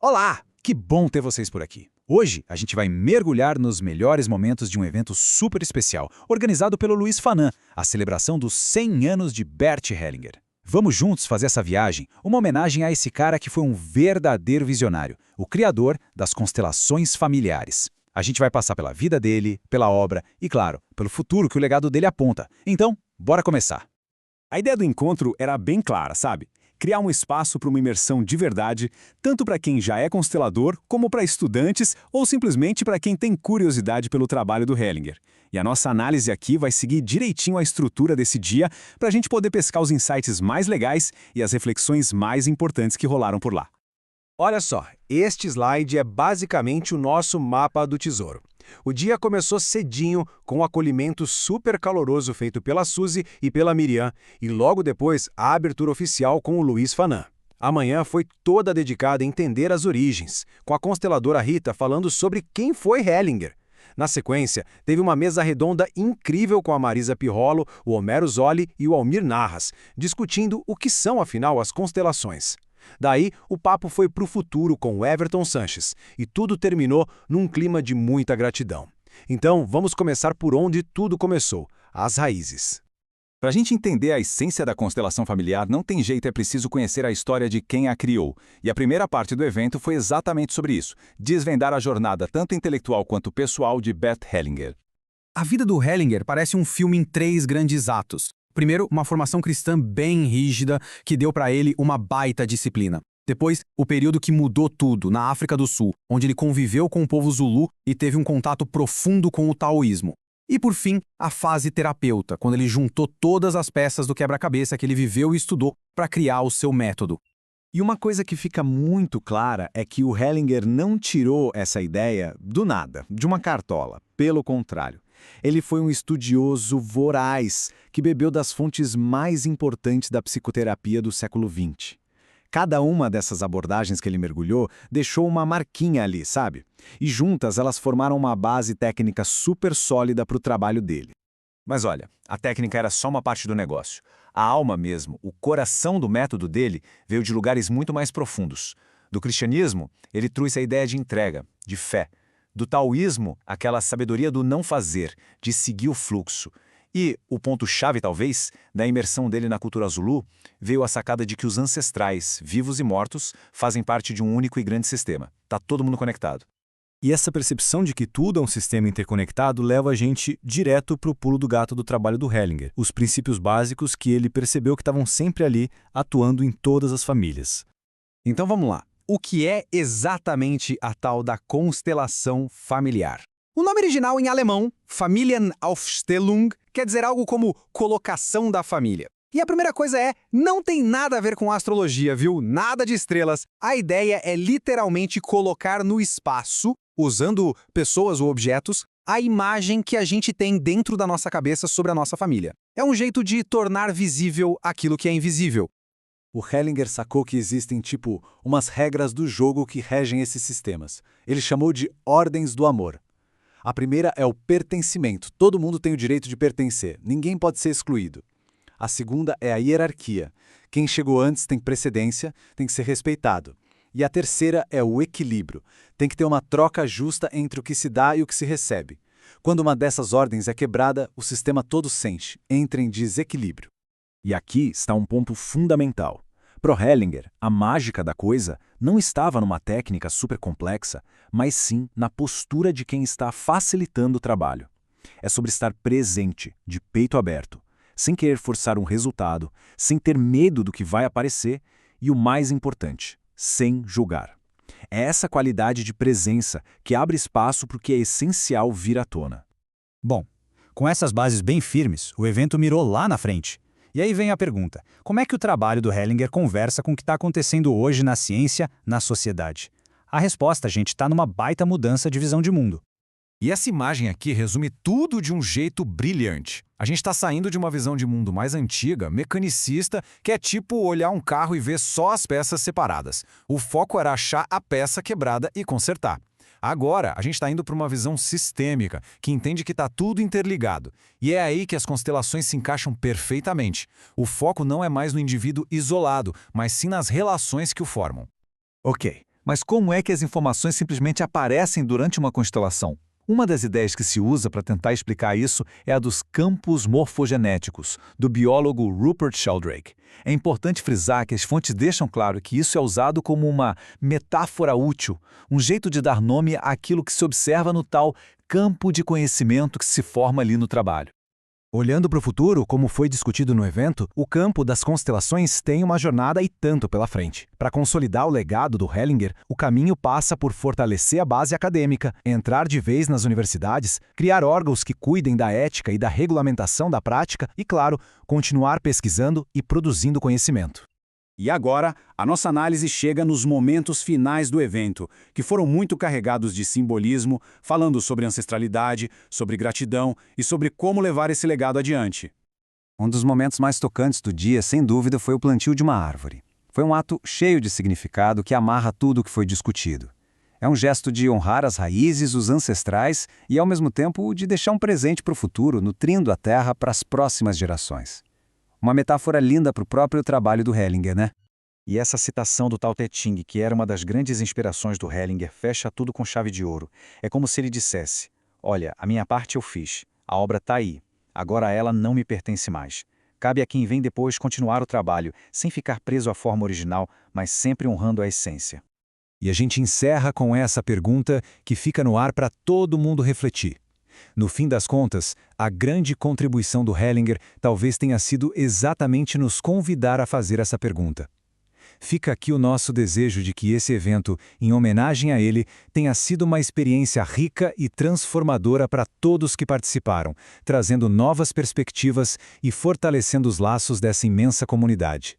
Olá! Que bom ter vocês por aqui. Hoje a gente vai mergulhar nos melhores momentos de um evento super especial, organizado pelo Luiz Fanan, a celebração dos 100 anos de Bert Hellinger. Vamos juntos fazer essa viagem, uma homenagem a esse cara que foi um verdadeiro visionário, o criador das constelações familiares. A gente vai passar pela vida dele, pela obra e, claro, pelo futuro que o legado dele aponta. Então, bora começar! A ideia do encontro era bem clara, sabe? Criar um espaço para uma imersão de verdade, tanto para quem já é constelador, como para estudantes ou simplesmente para quem tem curiosidade pelo trabalho do Hellinger. E a nossa análise aqui vai seguir direitinho a estrutura desse dia para a gente poder pescar os insights mais legais e as reflexões mais importantes que rolaram por lá. Olha só, este slide é basicamente o nosso mapa do tesouro. O dia começou cedinho, com um acolhimento super caloroso feito pela Suzy e pela Miriam, e logo depois a abertura oficial com o Luiz Fanan. A manhã foi toda dedicada a entender as origens, com a consteladora Rita falando sobre quem foi Hellinger. Na sequência, teve uma mesa redonda incrível com a Marisa Pirrolo, o Homero Zolli e o Almir Narras, discutindo o que são, afinal, as constelações. Daí, o papo foi para o futuro com o Everton Sanches, e tudo terminou num clima de muita gratidão. Então, vamos começar por onde tudo começou, as raízes. Para a gente entender a essência da constelação familiar, não tem jeito, é preciso conhecer a história de quem a criou. E a primeira parte do evento foi exatamente sobre isso, desvendar a jornada tanto intelectual quanto pessoal de Bert Hellinger. A vida do Hellinger parece um filme em 3 grandes atos. Primeiro, uma formação cristã bem rígida, que deu para ele uma baita disciplina. Depois, o período que mudou tudo, na África do Sul, onde ele conviveu com o povo Zulu e teve um contato profundo com o taoísmo. E por fim, a fase terapeuta, quando ele juntou todas as peças do quebra-cabeça que ele viveu e estudou para criar o seu método. E uma coisa que fica muito clara é que o Hellinger não tirou essa ideia do nada, de uma cartola. Pelo contrário, ele foi um estudioso voraz que bebeu das fontes mais importantes da psicoterapia do século XX. Cada uma dessas abordagens que ele mergulhou deixou uma marquinha ali, sabe? E juntas elas formaram uma base técnica super sólida para o trabalho dele. Mas olha, a técnica era só uma parte do negócio. A alma mesmo, o coração do método dele, veio de lugares muito mais profundos. Do cristianismo, ele trouxe a ideia de entrega, de fé. Do taoísmo, aquela sabedoria do não fazer, de seguir o fluxo. E, o ponto-chave talvez, da imersão dele na cultura Zulu, veio a sacada de que os ancestrais, vivos e mortos, fazem parte de um único e grande sistema. Tá todo mundo conectado. E essa percepção de que tudo é um sistema interconectado leva a gente direto para o pulo do gato do trabalho do Hellinger, os princípios básicos que ele percebeu que estavam sempre ali, atuando em todas as famílias. Então vamos lá. O que é exatamente a tal da constelação familiar? O nome original em alemão, Familienaufstellung, quer dizer algo como colocação da família. E a primeira coisa é, não tem nada a ver com astrologia, viu? Nada de estrelas. A ideia é literalmente colocar no espaço, usando pessoas ou objetos, a imagem que a gente tem dentro da nossa cabeça sobre a nossa família. É um jeito de tornar visível aquilo que é invisível. O Hellinger sacou que existem, umas regras do jogo que regem esses sistemas. Ele chamou de ordens do amor. A primeira é o pertencimento. Todo mundo tem o direito de pertencer. Ninguém pode ser excluído. A segunda é a hierarquia. Quem chegou antes tem precedência, tem que ser respeitado. E a terceira é o equilíbrio. Tem que ter uma troca justa entre o que se dá e o que se recebe. Quando uma dessas ordens é quebrada, o sistema todo sente, entra em desequilíbrio. E aqui está um ponto fundamental. Pro Hellinger, a mágica da coisa não estava numa técnica super complexa, mas sim na postura de quem está facilitando o trabalho. É sobre estar presente, de peito aberto, sem querer forçar um resultado, sem ter medo do que vai aparecer e, o mais importante, sem julgar. É essa qualidade de presença que abre espaço para o que é essencial vir à tona. Bom, com essas bases bem firmes, o evento mirou lá na frente. E aí vem a pergunta, como é que o trabalho do Hellinger conversa com o que está acontecendo hoje na ciência, na sociedade? A resposta, gente, está numa baita mudança de visão de mundo. E essa imagem aqui resume tudo de um jeito brilhante. A gente está saindo de uma visão de mundo mais antiga, mecanicista, que é tipo olhar um carro e ver só as peças separadas. O foco era achar a peça quebrada e consertar. Agora, a gente está indo para uma visão sistêmica, que entende que está tudo interligado. E é aí que as constelações se encaixam perfeitamente. O foco não é mais no indivíduo isolado, mas sim nas relações que o formam. Ok, Mas como é que as informações simplesmente aparecem durante uma constelação? Uma das ideias que se usa para tentar explicar isso é a dos campos morfogenéticos, do biólogo Rupert Sheldrake. É importante frisar que as fontes deixam claro que isso é usado como uma metáfora útil, um jeito de dar nome àquilo que se observa no tal campo de conhecimento que se forma ali no trabalho. Olhando para o futuro, como foi discutido no evento, o campo das constelações tem uma jornada e tanto pela frente. Para consolidar o legado do Hellinger, o caminho passa por fortalecer a base acadêmica, entrar de vez nas universidades, criar órgãos que cuidem da ética e da regulamentação da prática e, claro, continuar pesquisando e produzindo conhecimento. E agora, a nossa análise chega nos momentos finais do evento, que foram muito carregados de simbolismo, falando sobre ancestralidade, sobre gratidão e sobre como levar esse legado adiante. Um dos momentos mais tocantes do dia, sem dúvida, foi o plantio de uma árvore. Foi um ato cheio de significado que amarra tudo o que foi discutido. É um gesto de honrar as raízes, os ancestrais e, ao mesmo tempo, de deixar um presente para o futuro, nutrindo a terra para as próximas gerações. Uma metáfora linda para o próprio trabalho do Hellinger, né? E essa citação do Tao Te Ching, que era uma das grandes inspirações do Hellinger, fecha tudo com chave de ouro. É como se ele dissesse: olha, a minha parte eu fiz, a obra está aí, agora ela não me pertence mais. Cabe a quem vem depois continuar o trabalho, sem ficar preso à forma original, mas sempre honrando a essência. E a gente encerra com essa pergunta que fica no ar para todo mundo refletir. No fim das contas, a grande contribuição do Hellinger talvez tenha sido exatamente nos convidar a fazer essa pergunta. Fica aqui o nosso desejo de que esse evento, em homenagem a ele, tenha sido uma experiência rica e transformadora para todos que participaram, trazendo novas perspectivas e fortalecendo os laços dessa imensa comunidade.